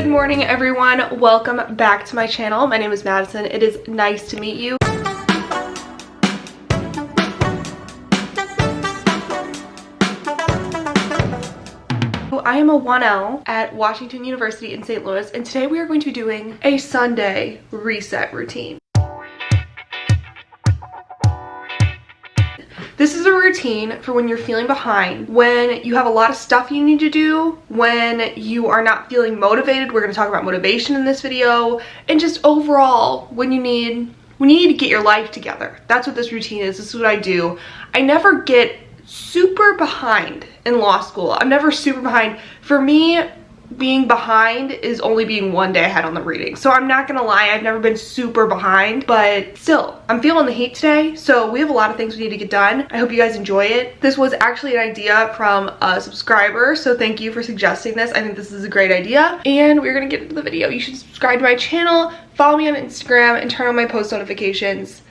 morning, everyone. Welcome back to my channel. My name is Madison. It is nice to meet you. I am a 1L at Washington University in St. Louis, and today we are going to be doing a Sunday reset routine. This is a routine for when you're feeling behind, when you have a lot of stuff you need to do, when you are not feeling motivated. We're going to talk about motivation in this video, and just overall when you need to get your life together. That's what this routine is. This is what I do. I never get super behind in law school. I'm never super behind. For me, being behind is only being one day ahead on the reading. So I'm not gonna lie, I've never been super behind, but still, I'm feeling the heat today. So we have a lot of things we need to get done. I hope you guys enjoy it. This was actually an idea from a subscriber, so thank you for suggesting this. I think this is a great idea, and we're gonna get into the video. You should subscribe to my channel, follow me on Instagram, and turn on my post notifications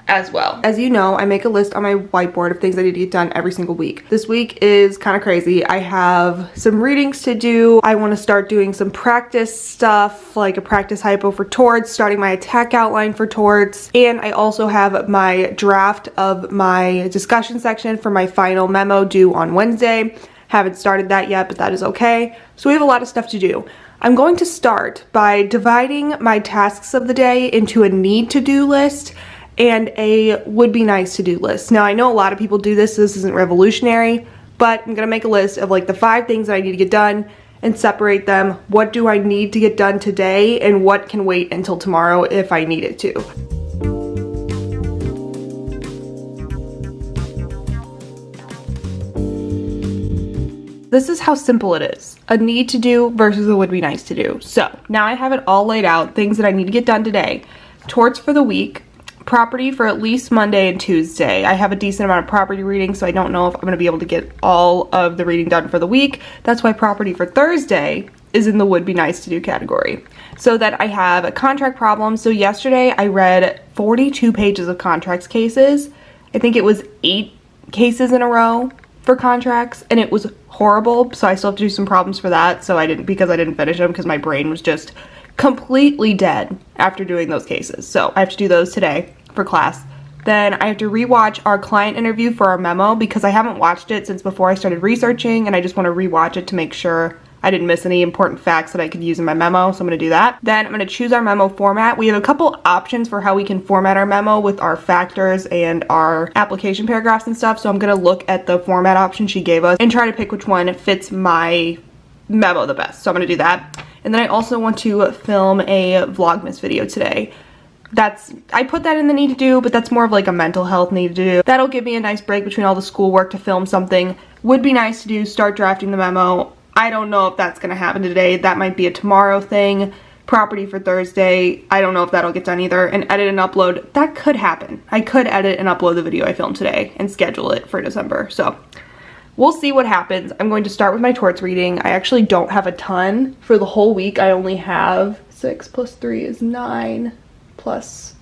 as well. As you know, I make a list on my whiteboard of things I need to get done every single week. This week is kind of crazy. I have some readings to do. I want to start doing some practice stuff, like a practice hypo for torts, starting my attack outline for torts, and I also have my draft of my discussion section for my final memo due on Wednesday. Haven't started that yet, but that is okay. So we have a lot of stuff to do. I'm going to start by dividing my tasks of the day into a need to do list and a would be nice to do list. Now I know a lot of people do this, so this isn't revolutionary, but I'm gonna make a list of like the 5 things that I need to get done and separate them. What do I need to get done today and what can wait until tomorrow if I need it to. This is how simple it is. A need to do versus a would be nice to do. So now I have it all laid out, things that I need to get done today. Torts for the week, property for at least Monday and Tuesday. I have a decent amount of property reading, so I don't know if I'm going to be able to get all of the reading done for the week. That's why property for Thursday is in the would be nice to do category. So that I have a contract problem. So yesterday I read 42 pages of contracts cases. I think it was 8 cases in a row for contracts, and it was horrible. So I still have to do some problems for that. So I didn't finish them because my brain was just completely dead after doing those cases. So I have to do those today for class. Then I have to rewatch our client interview for our memo because I haven't watched it since before I started researching, and I just want to rewatch it to make sure I didn't miss any important facts that I could use in my memo. So I'm going to do that. Then I'm going to choose our memo format. We have a couple options for how we can format our memo with our factors and our application paragraphs and stuff. So I'm going to look at the format option she gave us and try to pick which one fits my memo the best. So I'm going to do that. And then I also want to film a Vlogmas video today. I put that in the need to do, but that's more of like a mental health need to do. That'll give me a nice break between all the schoolwork to film something. Would be nice to do, start drafting the memo. I don't know if that's gonna happen today. That might be a tomorrow thing. Property for Thursday, I don't know if that'll get done either. And edit and upload, that could happen. I could edit and upload the video I filmed today and schedule it for December. So we'll see what happens. I'm going to start with my torts reading. I actually don't have a ton for the whole week. I only have 6 plus 3 is 9 plus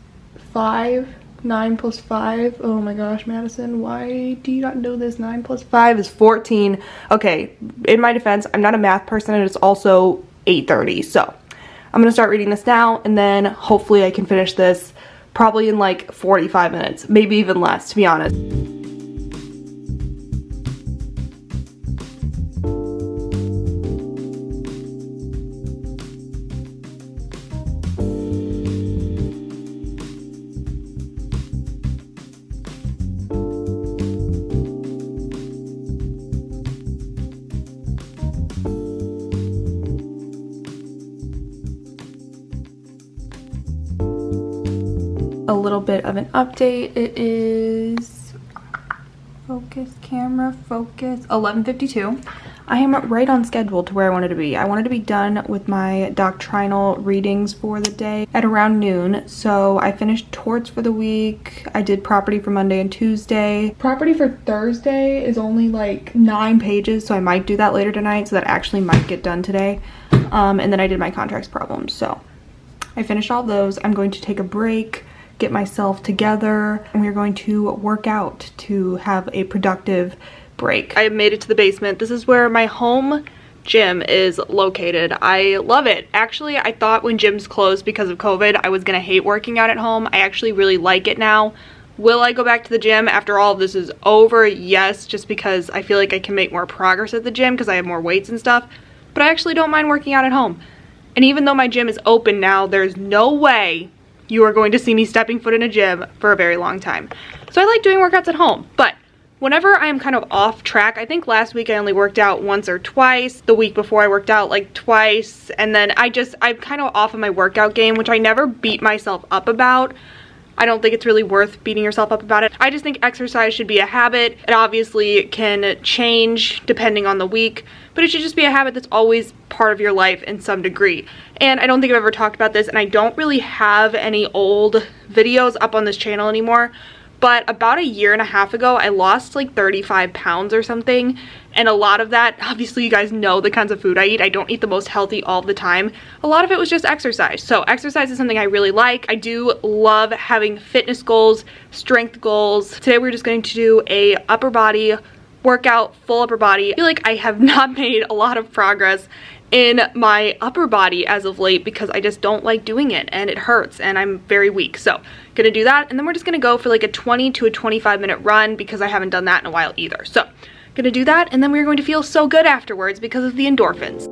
5. 9 plus 5. Oh my gosh, Madison, why do you not know this? 9 plus 5 is 14. Okay, in my defense, I'm not a math person, and it's also 8:30. So I'm going to start reading this now, and then hopefully I can finish this probably in like 45 minutes, maybe even less, to be honest. A little bit of an update. It is focus, camera, focus, 11:52. I am right on schedule to where I wanted to be. I wanted to be done with my doctrinal readings for the day at around noon. So I finished torts for the week. I did property for Monday and Tuesday. Property for Thursday is only like 9 pages, so I might do that later tonight, so that actually might get done today. And then I did my contracts problems. So I finished all those. I'm going to take a break, get myself together, and we're going to work out to have a productive break. I have made it to the basement. This is where my home gym is located. I love it. Actually, I thought when gyms closed because of COVID, I was gonna hate working out at home. I actually really like it now. Will I go back to the gym after all of this is over? Yes, just because I feel like I can make more progress at the gym because I have more weights and stuff. But I actually don't mind working out at home. And even though my gym is open now, there's no way you are going to see me stepping foot in a gym for a very long time. So I like doing workouts at home, but whenever I'm kind of off track, I think last week I only worked out once or twice. The week before I worked out like twice, and then I'm kind of off of my workout game, which I never beat myself up about. I don't think it's really worth beating yourself up about it. I just think exercise should be a habit. It obviously can change depending on the week, but it should just be a habit that's always part of your life in some degree. And I don't think I've ever talked about this, and I don't really have any old videos up on this channel anymore. But about a year and a half ago, I lost like 35 pounds or something. And a lot of that, obviously you guys know the kinds of food I eat. I don't eat the most healthy all the time. A lot of it was just exercise. So exercise is something I really like. I do love having fitness goals, strength goals. Today we're just going to do a upper body workout, full upper body. I feel like I have not made a lot of progress in my upper body as of late because I just don't like doing it and it hurts and I'm very weak. So gonna do that, and then we're just gonna go for like a 20 to a 25 minute run because I haven't done that in a while either. So gonna do that, and then we're going to feel so good afterwards because of the endorphins.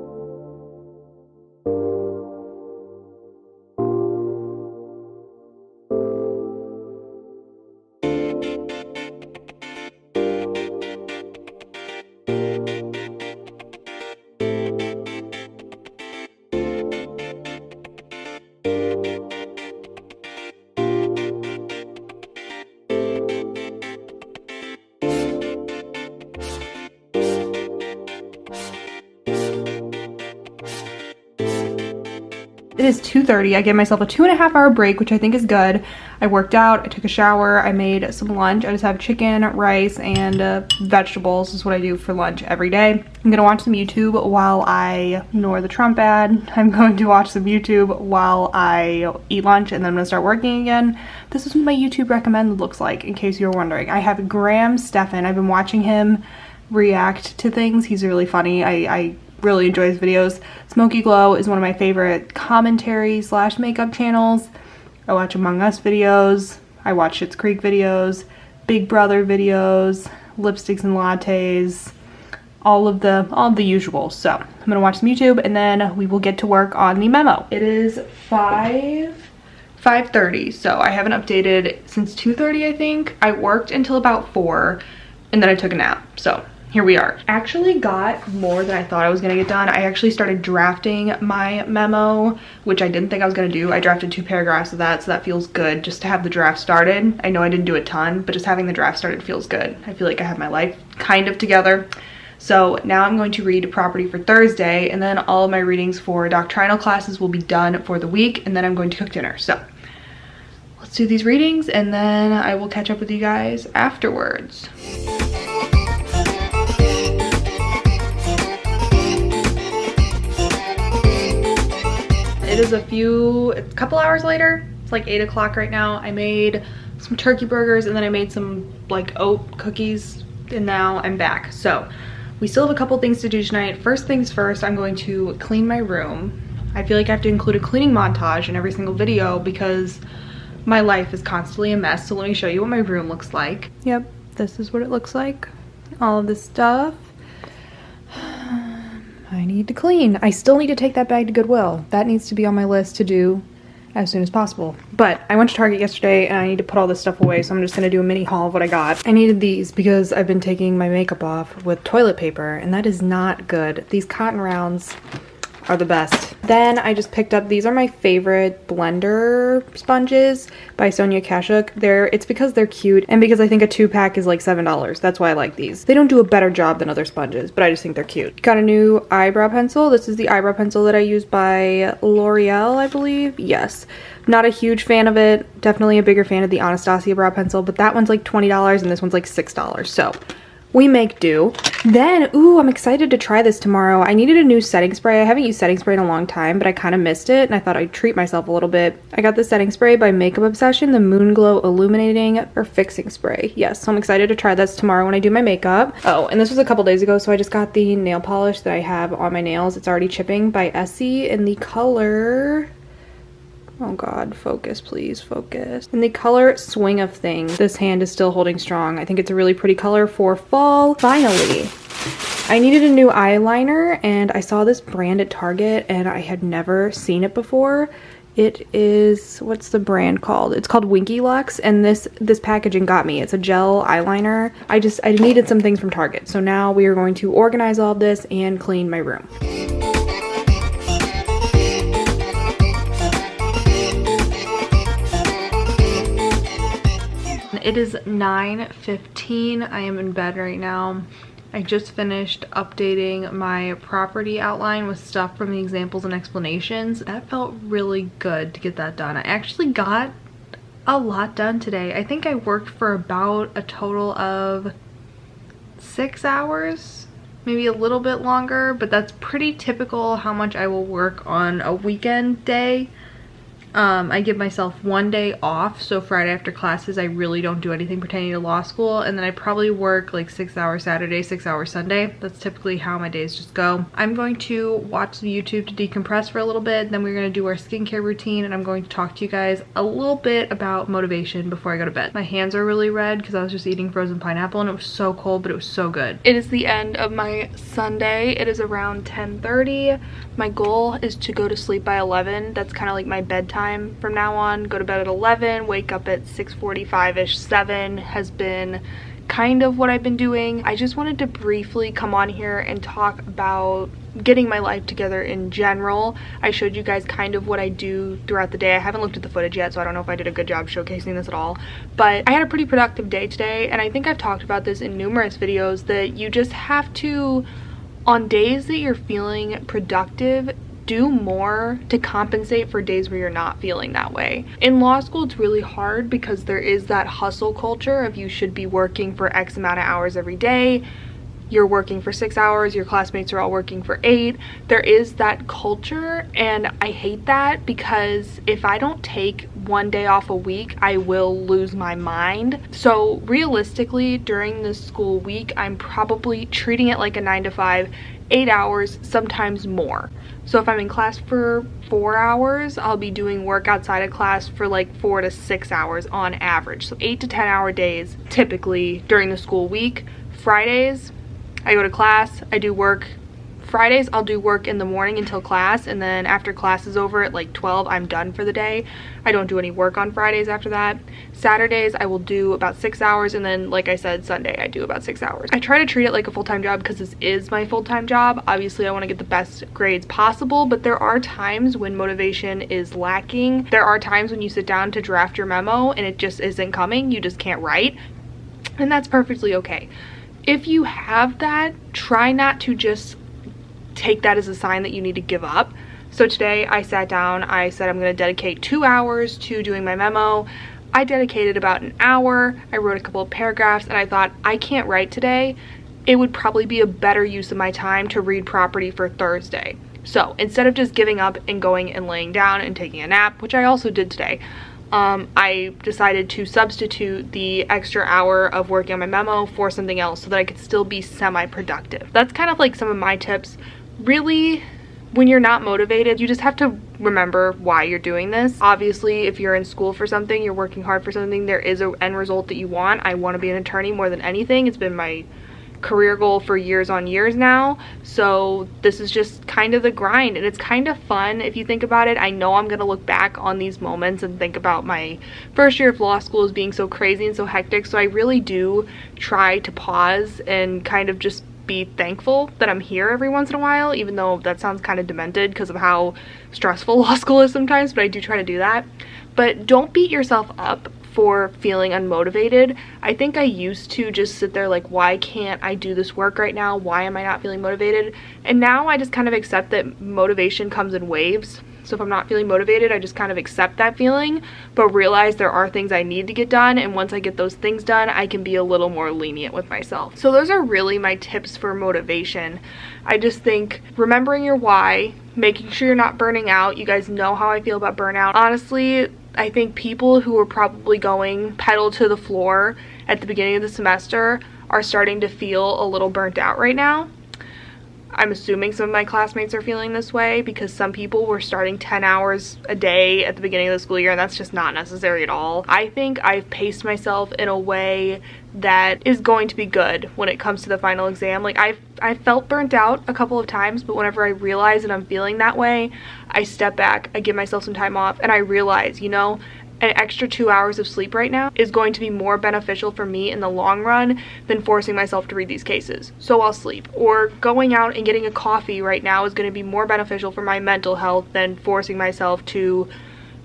It is 2:30. I gave myself a 2.5 hour break, which I think is good. I worked out, I took a shower, I made some lunch. I just have chicken, rice, and vegetables. This is what I do for lunch every day. I'm gonna watch some YouTube while I ignore the Trump ad. I'm going to watch some YouTube while I eat lunch, and then I'm gonna start working again. This is what my YouTube recommended looks like, in case you were wondering. I have Graham Stephan. I've been watching him react to things. He's really funny. I really enjoy his videos. Smoky Glow is one of my favorite commentary / makeup channels. I watch Among Us videos. I watch Schitt's Creek videos, Big Brother videos, lipsticks and lattes, all of the usual. So I'm gonna watch some YouTube and then we will get to work on the memo. It is 5:30, so I haven't updated since 2:30, I think. I worked until about 4 and then I took a nap. So here we are. Actually got more than I thought I was gonna get done. I actually started drafting my memo, which I didn't think I was gonna do. I drafted 2 paragraphs of that, so that feels good just to have the draft started. I know I didn't do a ton, but just having the draft started feels good. I feel like I have my life kind of together. So now I'm going to read property for Thursday, and then all of my readings for doctrinal classes will be done for the week, and then I'm going to cook dinner. So let's do these readings, and then I will catch up with you guys afterwards. It is a couple hours later. It's like 8 o'clock right now. I made some turkey burgers and then I made some like oat cookies, and now I'm back. So we still have a couple things to do tonight. First things first, I'm going to clean my room. I feel like I have to include a cleaning montage in every single video because my life is constantly a mess. So let me show you what my room looks like. Yep, this is what it looks like. All of this stuff I need to clean. I still need to take that bag to Goodwill. That needs to be on my list to do as soon as possible. But I went to Target yesterday and I need to put all this stuff away, so I'm just gonna do a mini haul of what I got. I needed these because I've been taking my makeup off with toilet paper, and that is not good. These cotton rounds are the best. Then I just picked up, these are my favorite blender sponges by Sonia Kashuk. It's because they're cute and because I think a 2-pack is like $7. That's why I like these. They don't do a better job than other sponges, but I just think they're cute. Got a new eyebrow pencil. This is the eyebrow pencil that I use by L'Oreal, I believe. Yes. Not a huge fan of it. Definitely a bigger fan of the Anastasia brow pencil, but that one's like $20 and this one's like $6. So we make do. Then, ooh, I'm excited to try this tomorrow. I needed a new setting spray. I haven't used setting spray in a long time, but I kind of missed it, and I thought I'd treat myself a little bit. I got the setting spray by Makeup Obsession, the Moon Glow Illuminating or Fixing Spray. Yes, so I'm excited to try this tomorrow when I do my makeup. Oh, and this was a couple days ago, so I just got the nail polish that I have on my nails. It's already chipping by Essie in the color... Oh god, focus please, focus. In the color Swing of Things. This hand is still holding strong. I think it's a really pretty color for fall. Finally, I needed a new eyeliner and I saw this brand at Target and I had never seen it before. It is, what's the brand called? It's called Winky Lux, and this packaging got me. It's a gel eyeliner. I needed some things from Target. So now we are going to organize all of this and clean my room. It is 9:15. I am in bed right now. I just finished updating my property outline with stuff from the examples and explanations. That felt really good to get that done. I actually got a lot done today. I think I worked for about a total of 6 hours, maybe a little bit longer, but that's pretty typical how much I will work on a weekend day. I give myself one day off, so Friday after classes I really don't do anything pertaining to law school, and then I probably work like 6 hours Saturday, 6 hours Sunday. That's typically how my days just go. I'm going to watch the YouTube to decompress for a little bit, then we're going to do our skincare routine, and I'm going to talk to you guys a little bit about motivation before I go to bed. My hands are really red because I was just eating frozen pineapple and it was so cold, but it was so good. It is the end of my Sunday. It is around 10:30. My goal is to go to sleep by 11. That's kind of like my bedtime from now on. Go to bed at 11, wake up at 6:45ish. 7 has been kind of what I've been doing. I just wanted to briefly come on here and talk about getting my life together in general. I showed you guys kind of what I do throughout the day. I haven't looked at the footage yet, so I don't know if I did a good job showcasing this at all, but I had a pretty productive day today, and I think I've talked about this in numerous videos, that you just have to, on days that you're feeling productive, do more to compensate for days where you're not feeling that way. In law school, it's really hard because there is that hustle culture of you should be working for X amount of hours every day. You're working for 6 hours, your classmates are all working for 8. There is that culture, and I hate that because if I don't take one day off a week, I will lose my mind. So realistically, during this school week, I'm probably treating it like a 9 to 5, 8 hours, sometimes more. So if I'm in class for 4 hours, I'll be doing work outside of class for like 4 to 6 hours on average. So 8 to 10 hour days typically during the school week. Fridays, I go to class, I do work. Fridays, I'll do work in the morning until class, and then after class is over at like 12, I'm done for the day. I don't do any work on Fridays after that. Saturdays, I will do about 6 hours, and then, like I said, Sunday, I do about 6 hours. I try to treat it like a full-time job because this is my full-time job. Obviously, I want to get the best grades possible, but there are times when motivation is lacking. There are times when you sit down to draft your memo and it just isn't coming. You just can't write, and that's perfectly okay. If you have that, try not to just take that as a sign that you need to give up. So today I sat down, I said I'm going to dedicate 2 hours to doing my memo. I dedicated about an hour. I wrote a couple of paragraphs, and I thought, I can't write today. It would probably be a better use of my time to read property for Thursday. So instead of just giving up and going and laying down and taking a nap, which I also did today, I decided to substitute the extra hour of working on my memo for something else so that I could still be semi-productive. That's kind of like some of my tips. Really, when you're not motivated, you just have to remember why you're doing this. Obviously, if you're in school for something, you're working hard for something, there is an end result that you want. I want to be an attorney more than anything. It's been my career goal for years on years now, so this is just kind of the grind, and it's kind of fun if you think about it. I know I'm gonna look back on these moments and think about my first year of law school as being so crazy and so hectic, so I really do try to pause and kind of just be thankful that I'm here every once in a while, even though that sounds kind of demented because of how stressful law school is sometimes, but I do try to do that. But don't beat yourself up for feeling unmotivated. I think I used to just sit there like, why can't I do this work right now? Why am I not feeling motivated? And now I just kind of accept that motivation comes in waves. So if I'm not feeling motivated, I just kind of accept that feeling, but realize there are things I need to get done, and once I get those things done, I can be a little more lenient with myself. So those are really my tips for motivation. I just think remembering your why, making sure you're not burning out. You guys know how I feel about burnout. Honestly, I think people who are probably going pedal to the floor at the beginning of the semester are starting to feel a little burnt out right now. I'm assuming some of my classmates are feeling this way because some people were starting 10 hours a day at the beginning of the school year, and that's just not necessary at all. I think I've paced myself in a way that is going to be good when it comes to the final exam. Like I felt burnt out a couple of times, but whenever I realize that I'm feeling that way, I step back, I give myself some time off, and I realize, you know, an extra 2 hours of sleep right now is going to be more beneficial for me in the long run than forcing myself to read these cases. So I'll sleep. Or going out and getting a coffee right now is going to be more beneficial for my mental health than forcing myself to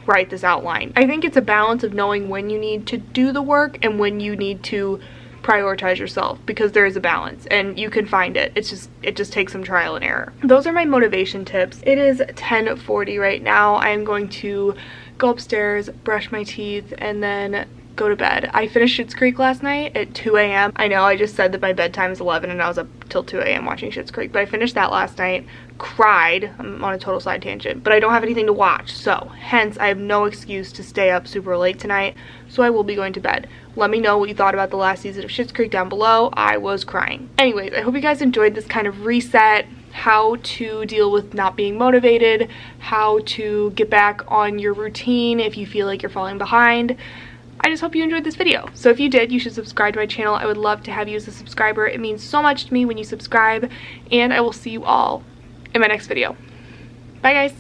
write this outline. I think it's a balance of knowing when you need to do the work and when you need to prioritize yourself, because there is a balance and you can find it. It just takes some trial and error. Those are my motivation tips. It is 10:40 right now. I am going to go upstairs, brush my teeth, and then go to bed. I finished Schitt's Creek last night at 2 a.m. I know I just said that my bedtime is 11 and I was up till 2 a.m. watching Schitt's Creek, but I finished that last night, cried. I'm on a total side tangent, but I don't have anything to watch, so hence I have no excuse to stay up super late tonight, so I will be going to bed. Let me know what you thought about the last season of Schitt's Creek down below. I was crying. Anyways, I hope you guys enjoyed this kind of reset, how to deal with not being motivated, how to get back on your routine if you feel like you're falling behind. I just hope you enjoyed this video. So if you did, you should subscribe to my channel. I would love to have you as a subscriber. It means so much to me when you subscribe, and I will see you all in my next video. Bye guys.